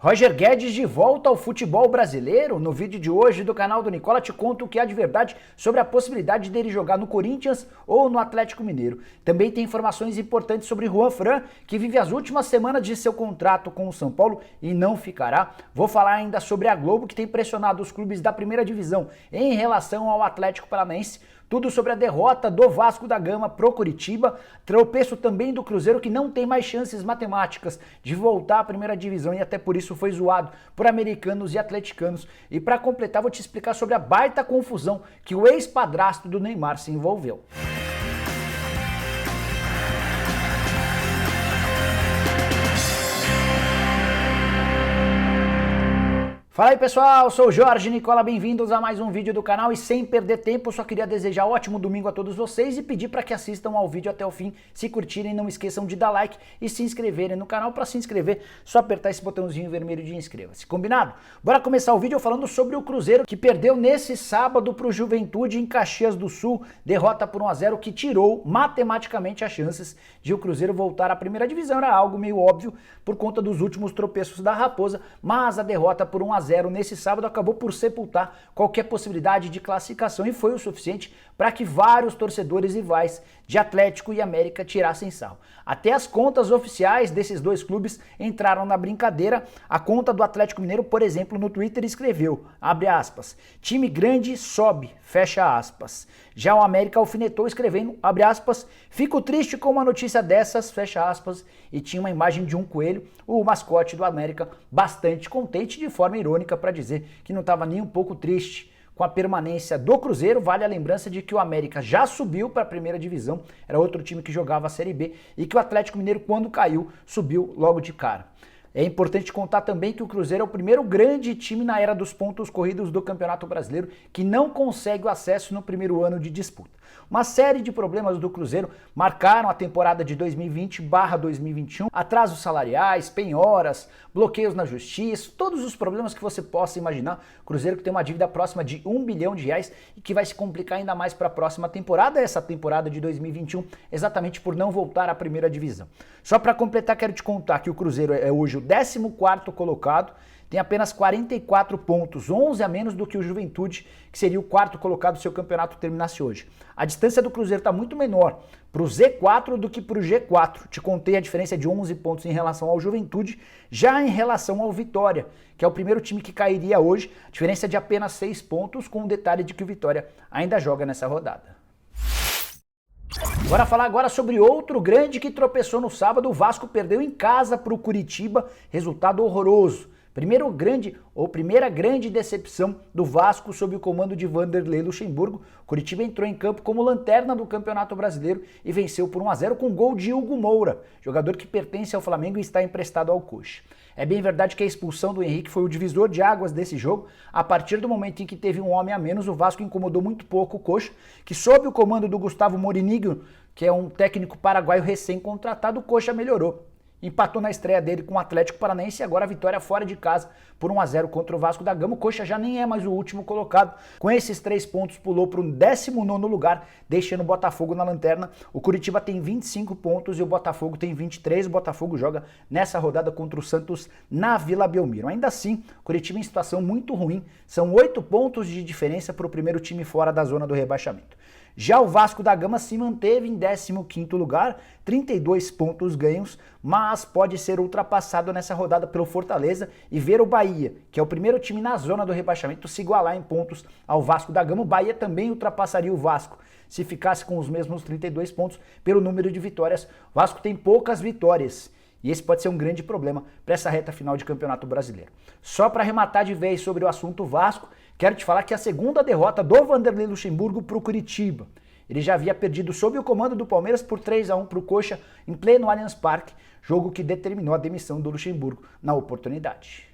Roger Guedes de volta ao futebol brasileiro. No vídeo de hoje do canal do Nicola te conto o que há de verdade sobre a possibilidade dele jogar no Corinthians ou no Atlético Mineiro. Também tem informações importantes sobre Juan Fran, que vive as últimas semanas de seu contrato com o São Paulo e não ficará. Vou falar ainda sobre a Globo, que tem pressionado os clubes da primeira divisão em relação ao Atlético Paranaense. Tudo sobre a derrota do Vasco da Gama pro Curitiba, tropeço também do Cruzeiro, que não tem mais chances matemáticas de voltar à primeira divisão e até por isso foi zoado por americanos e atleticanos. E para completar, vou te explicar sobre a baita confusão que o ex-padrasto do Neymar se envolveu. Fala aí pessoal, sou o Jorge Nicola, bem-vindos a mais um vídeo do canal e sem perder tempo, só queria desejar ótimo domingo a todos vocês e pedir para que assistam ao vídeo até o fim, se curtirem não esqueçam de dar like e se inscreverem no canal. Para se inscrever, só apertar esse botãozinho vermelho de inscreva-se, combinado? Bora começar o vídeo falando sobre o Cruzeiro, que perdeu nesse sábado para o Juventude em Caxias do Sul, derrota por 1-0 que tirou matematicamente as chances de o Cruzeiro voltar à primeira divisão. Era algo meio óbvio por conta dos últimos tropeços da Raposa, mas a derrota por 1-0 nesse sábado acabou por sepultar qualquer possibilidade de classificação e foi o suficiente para que vários torcedores rivais de Atlético e América tirassem sarro. Até as contas oficiais desses dois clubes entraram na brincadeira. A conta do Atlético Mineiro, por exemplo, no Twitter escreveu, abre aspas, time grande sobe, fecha aspas. Já o América alfinetou escrevendo, abre aspas, fico triste com uma notícia dessas, fecha aspas, e tinha uma imagem de um coelho, o mascote do América, bastante contente, de forma irônica para dizer que não estava nem um pouco triste com a permanência do Cruzeiro. Vale a lembrança de que o América já subiu para a primeira divisão, era outro time que jogava a Série B, e que o Atlético Mineiro, quando caiu, subiu logo de cara. É importante contar também que o Cruzeiro é o primeiro grande time na era dos pontos corridos do Campeonato Brasileiro que não consegue o acesso no primeiro ano de disputa. Uma série de problemas do Cruzeiro marcaram a temporada de 2020/2021, atrasos salariais, penhoras, bloqueios na justiça, todos os problemas que você possa imaginar. O Cruzeiro que tem uma dívida próxima de R$1 bilhão e que vai se complicar ainda mais para a próxima temporada, essa temporada de 2021, exatamente por não voltar à primeira divisão. Só para completar, quero te contar que o Cruzeiro é hoje o 14º colocado, tem apenas 44 pontos, 11 a menos do que o Juventude, que seria o 4º colocado se o campeonato terminasse hoje. A distância do Cruzeiro está muito menor para o Z4 do que para o G4. Te contei a diferença de 11 pontos em relação ao Juventude, já em relação ao Vitória, que é o primeiro time que cairia hoje, diferença de apenas 6 pontos, com o detalhe de que o Vitória ainda joga nessa rodada. Bora falar agora sobre outro grande que tropeçou no sábado. O Vasco perdeu em casa para o Curitiba, resultado horroroso. Primeira grande decepção do Vasco sob o comando de Vanderlei Luxemburgo. Curitiba entrou em campo como lanterna do Campeonato Brasileiro e venceu por 1-0 com gol de Hugo Moura, jogador que pertence ao Flamengo e está emprestado ao Coxa. É bem verdade que a expulsão do Henrique foi o divisor de águas desse jogo. A partir do momento em que teve um homem a menos, o Vasco incomodou muito pouco o Coxa, que sob o comando do Gustavo Morínigo, que é um técnico paraguaio recém-contratado, o Coxa melhorou. Empatou na estreia dele com o Atlético Paranaense e agora a vitória fora de casa por 1-0 contra o Vasco da Gama. O Coxa já nem é mais o último colocado. Com esses 3 pontos pulou para o 19º lugar, deixando o Botafogo na lanterna. O Curitiba tem 25 pontos e o Botafogo tem 23. O Botafogo joga nessa rodada contra o Santos na Vila Belmiro. Ainda assim, o Curitiba em situação muito ruim. São 8 pontos de diferença para o primeiro time fora da zona do rebaixamento. Já o Vasco da Gama se manteve em 15º lugar, 32 pontos ganhos, mas pode ser ultrapassado nessa rodada pelo Fortaleza e ver o Bahia, que é o primeiro time na zona do rebaixamento, se igualar em pontos ao Vasco da Gama. O Bahia também ultrapassaria o Vasco se ficasse com os mesmos 32 pontos pelo número de vitórias. O Vasco tem poucas vitórias e esse pode ser um grande problema para essa reta final de Campeonato Brasileiro. Só para arrematar de vez sobre o assunto Vasco, quero te falar que a segunda derrota do Vanderlei Luxemburgo para o Curitiba. Ele já havia perdido sob o comando do Palmeiras por 3-1 para o Coxa em pleno Allianz Parque, jogo que determinou a demissão do Luxemburgo na oportunidade.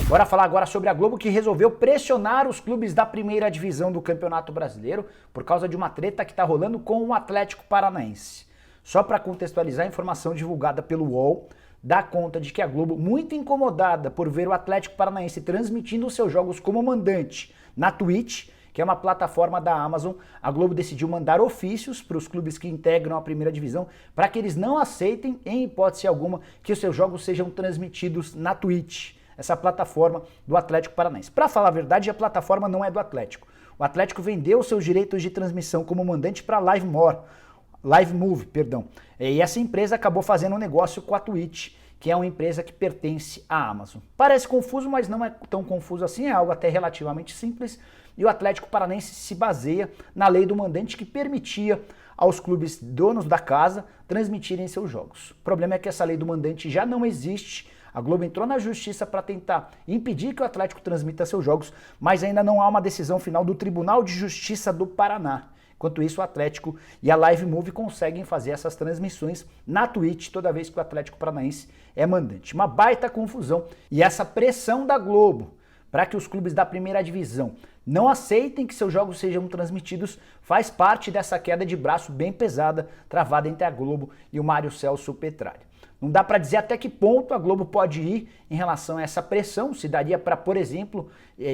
Bora falar agora sobre a Globo, que resolveu pressionar os clubes da primeira divisão do Campeonato Brasileiro por causa de uma treta que está rolando com o Atlético Paranaense. Só para contextualizar, a informação divulgada pelo UOL dá conta de que a Globo, muito incomodada por ver o Atlético Paranaense transmitindo os seus jogos como mandante na Twitch, que é uma plataforma da Amazon. A Globo decidiu mandar ofícios para os clubes que integram a primeira divisão para que eles não aceitem, em hipótese alguma, que os seus jogos sejam transmitidos na Twitch, essa plataforma do Atlético Paranaense. Para falar a verdade, a plataforma não é do Atlético. O Atlético vendeu seus direitos de transmissão como mandante para Live Move, perdão. E essa empresa acabou fazendo um negócio com a Twitch, que é uma empresa que pertence à Amazon. Parece confuso, mas não é tão confuso assim, é algo até relativamente simples, e o Atlético Paranaense se baseia na lei do mandante que permitia aos clubes donos da casa transmitirem seus jogos. O problema é que essa lei do mandante já não existe, a Globo entrou na justiça para tentar impedir que o Atlético transmita seus jogos, mas ainda não há uma decisão final do Tribunal de Justiça do Paraná. Enquanto isso, o Atlético e a Live Move conseguem fazer essas transmissões na Twitch toda vez que o Atlético Paranaense é mandante. Uma baita confusão. E essa pressão da Globo para que os clubes da primeira divisão não aceitem que seus jogos sejam transmitidos faz parte dessa queda de braço bem pesada travada entre a Globo e o Mário Celso Petralha. Não dá para dizer até que ponto a Globo pode ir em relação a essa pressão, se daria para, por exemplo,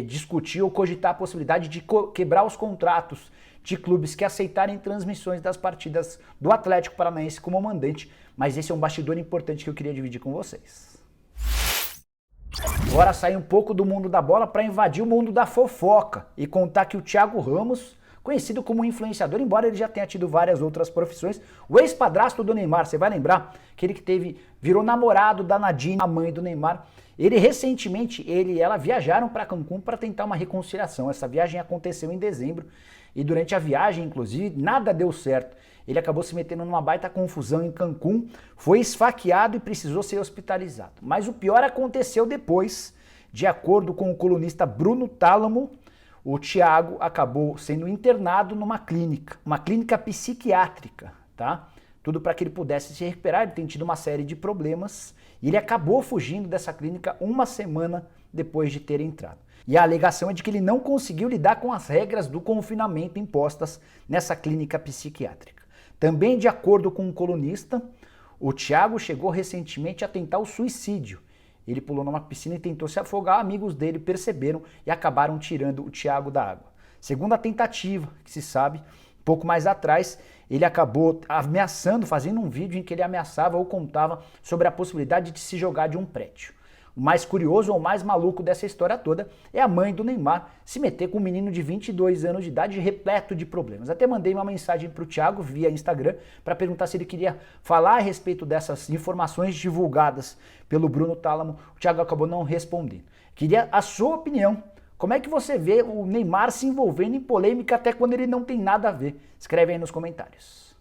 discutir ou cogitar a possibilidade de quebrar os contratos de clubes que aceitarem transmissões das partidas do Atlético Paranaense como mandante, mas esse é um bastidor importante que eu queria dividir com vocês. Agora sair um pouco do mundo da bola para invadir o mundo da fofoca e contar que o Thiago Ramos, conhecido como influenciador, embora ele já tenha tido várias outras profissões, o ex-padrasto do Neymar, você vai lembrar, aquele que virou namorado da Nadine, a mãe do Neymar, ele recentemente, ele e ela viajaram para Cancún para tentar uma reconciliação. Essa viagem aconteceu em dezembro e durante a viagem, inclusive, nada deu certo. Ele acabou se metendo numa baita confusão em Cancún, foi esfaqueado e precisou ser hospitalizado. Mas o pior aconteceu depois. De acordo com o colunista Bruno Tálamo, o Thiago acabou sendo internado numa clínica, uma clínica psiquiátrica, tá? Tudo para que ele pudesse se recuperar, ele tem tido uma série de problemas e ele acabou fugindo dessa clínica uma semana depois de ter entrado. E a alegação é de que ele não conseguiu lidar com as regras do confinamento impostas nessa clínica psiquiátrica. Também de acordo com um colunista, o Thiago chegou recentemente a tentar o suicídio. Ele pulou numa piscina e tentou se afogar, amigos dele perceberam e acabaram tirando o Thiago da água. Segundo a tentativa, que se sabe, pouco mais atrás, ele acabou ameaçando, fazendo um vídeo em que ele ameaçava ou contava sobre a possibilidade de se jogar de um prédio. O mais curioso ou mais maluco dessa história toda é a mãe do Neymar se meter com um menino de 22 anos de idade repleto de problemas. Até mandei uma mensagem para o Thiago via Instagram para perguntar se ele queria falar a respeito dessas informações divulgadas pelo Bruno Tálamo. O Thiago acabou não respondendo. Queria a sua opinião. Como é que você vê o Neymar se envolvendo em polêmica até quando ele não tem nada a ver? Escreve aí nos comentários.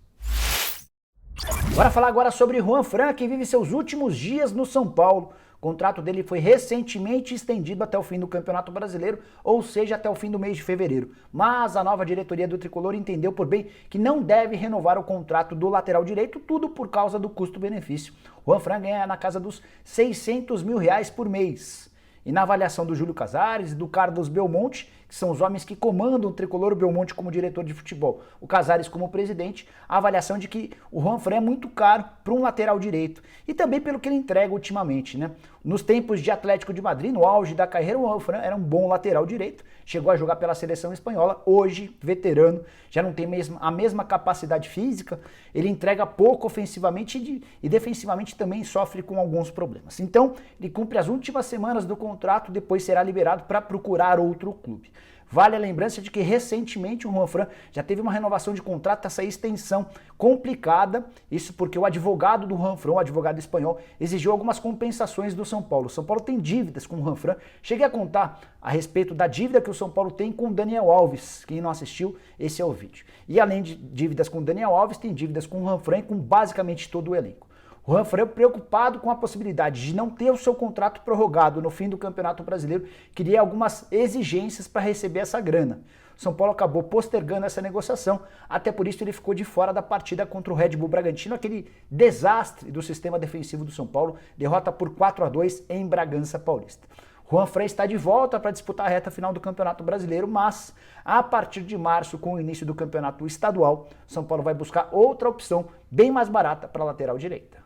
Bora falar agora sobre Juanfran, que vive seus últimos dias no São Paulo. O contrato dele foi recentemente estendido até o fim do Campeonato Brasileiro, ou seja, até o fim do mês de fevereiro. Mas a nova diretoria do Tricolor entendeu por bem que não deve renovar o contrato do lateral direito, tudo por causa do custo-benefício. Juanfran ganha na casa dos R$600 mil por mês. E na avaliação do Júlio Casares e do Carlos Belmonte, que são os homens que comandam o Tricolor, o Belmonte como diretor de futebol, o Casares como presidente, a avaliação de que o Juanfran é muito caro para um lateral direito. E também pelo que ele entrega ultimamente, né? Nos tempos de Atlético de Madrid, no auge da carreira, o Juanfran era um bom lateral direito, chegou a jogar pela seleção espanhola, hoje veterano, já não tem a mesma capacidade física, ele entrega pouco ofensivamente e defensivamente também sofre com alguns problemas. Então, ele cumpre as últimas semanas do contrato, depois será liberado para procurar outro clube. Vale a lembrança de que recentemente o Juanfran já teve uma renovação de contrato, essa extensão complicada, isso porque o advogado do Juanfran, o advogado espanhol, exigiu algumas compensações do São Paulo. O São Paulo tem dívidas com o Juanfran. Cheguei a contar a respeito da dívida que o São Paulo tem com o Daniel Alves. Quem não assistiu, esse é o vídeo. E além de dívidas com o Daniel Alves, tem dívidas com o Juanfran e com basicamente todo o elenco. O Juanfran, preocupado com a possibilidade de não ter o seu contrato prorrogado no fim do Campeonato Brasileiro, queria algumas exigências para receber essa grana. O São Paulo acabou postergando essa negociação, até por isso ele ficou de fora da partida contra o Red Bull Bragantino, aquele desastre do sistema defensivo do São Paulo, derrota por 4-2 em Bragança Paulista. Juanfran está de volta para disputar a reta final do Campeonato Brasileiro, mas a partir de março, com o início do Campeonato Estadual, São Paulo vai buscar outra opção bem mais barata para a lateral direita.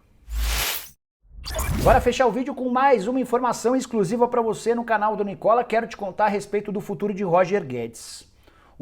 Bora fechar o vídeo com mais uma informação exclusiva para você no canal do Nicola. Quero te contar a respeito do futuro de Roger Guedes.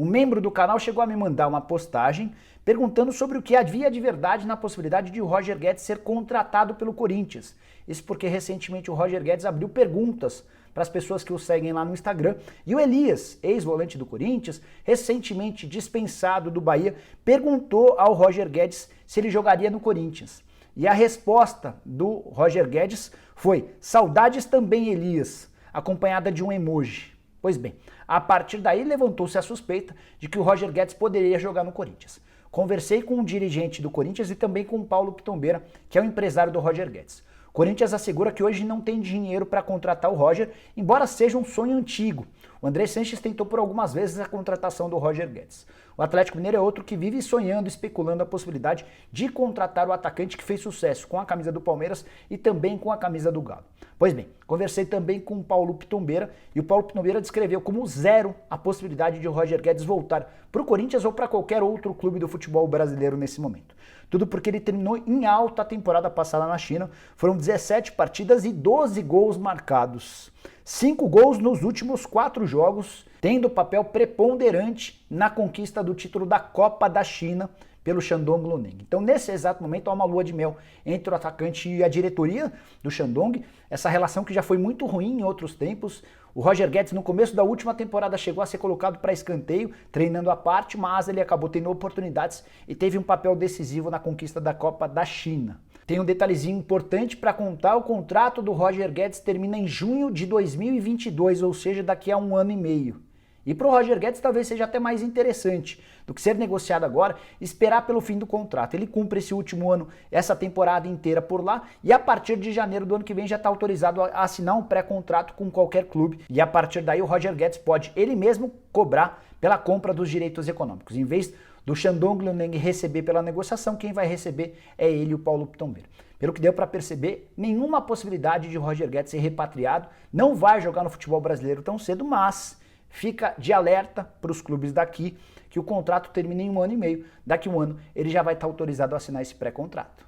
um membro do canal chegou a me mandar uma postagem perguntando sobre o que havia de verdade na possibilidade de o Roger Guedes ser contratado pelo Corinthians. Isso porque recentemente o Roger Guedes abriu perguntas para as pessoas que o seguem lá no Instagram. E o Elias, ex-volante do Corinthians, recentemente dispensado do Bahia, perguntou ao Roger Guedes se ele jogaria no Corinthians. E a resposta do Roger Guedes foi: saudades também, Elias, acompanhada de um emoji. Pois bem, a partir daí levantou-se a suspeita de que o Roger Guedes poderia jogar no Corinthians. Conversei com um dirigente do Corinthians e também com o Paulo Pitombeira, que é o empresário do Roger Guedes. O Corinthians assegura que hoje não tem dinheiro para contratar o Roger, embora seja um sonho antigo. O André Sanches tentou por algumas vezes a contratação do Roger Guedes. O Atlético Mineiro é outro que vive sonhando, especulando a possibilidade de contratar o atacante que fez sucesso com a camisa do Palmeiras e também com a camisa do Galo. Pois bem, conversei também com o Paulo Pitombeira e o Paulo Pitombeira descreveu como zero a possibilidade de o Roger Guedes voltar para o Corinthians ou para qualquer outro clube do futebol brasileiro nesse momento. Tudo porque ele terminou em alta a temporada passada na China. Foram 17 partidas e 12 gols marcados. 5 gols nos últimos 4 jogos, tendo papel preponderante na conquista do título da Copa da China pelo Shandong Luneng. Então, nesse exato momento, há uma lua de mel entre o atacante e a diretoria do Shandong, essa relação que já foi muito ruim em outros tempos. O Roger Guedes, no começo da última temporada, chegou a ser colocado para escanteio, treinando à parte, mas ele acabou tendo oportunidades e teve um papel decisivo na conquista da Copa da China. Tem um detalhezinho importante para contar: o contrato do Roger Guedes termina em junho de 2022, ou seja, daqui a 1 ano e meio. E para o Roger Guedes talvez seja até mais interessante do que ser negociado agora, esperar pelo fim do contrato. Ele cumpre esse último ano, essa temporada inteira por lá, e a partir de janeiro do ano que vem já está autorizado a assinar um pré-contrato com qualquer clube. E a partir daí o Roger Guedes pode ele mesmo cobrar pela compra dos direitos econômicos. Em vez do Shandong Luneng receber pela negociação, quem vai receber é ele, o Paulo Pitombeira. Pelo que deu para perceber, nenhuma possibilidade de Roger Guedes ser repatriado, não vai jogar no futebol brasileiro tão cedo, mas fica de alerta para os clubes daqui que o contrato termina em 1 ano e meio. Daqui a 1 ano ele já vai estar autorizado a assinar esse pré-contrato.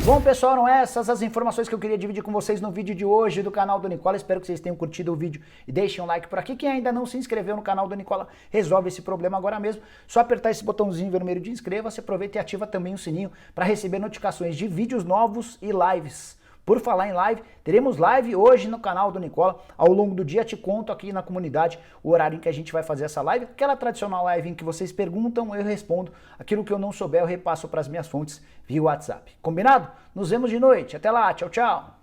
Bom, pessoal, eram essas as informações que eu queria dividir com vocês no vídeo de hoje do canal do Nicola. Espero que vocês tenham curtido o vídeo e deixem um like por aqui. Quem ainda não se inscreveu no canal do Nicola, resolve esse problema agora mesmo. Só apertar esse botãozinho vermelho de inscreva-se, aproveita e ativa também o sininho para receber notificações de vídeos novos e lives. Por falar em live, teremos live hoje no canal do Nicola. Ao longo do dia te conto aqui na comunidade o horário em que a gente vai fazer essa live. Aquela tradicional live em que vocês perguntam, eu respondo. Aquilo que eu não souber, eu repasso para as minhas fontes via WhatsApp. Combinado? Nos vemos de noite. Até lá. Tchau, tchau.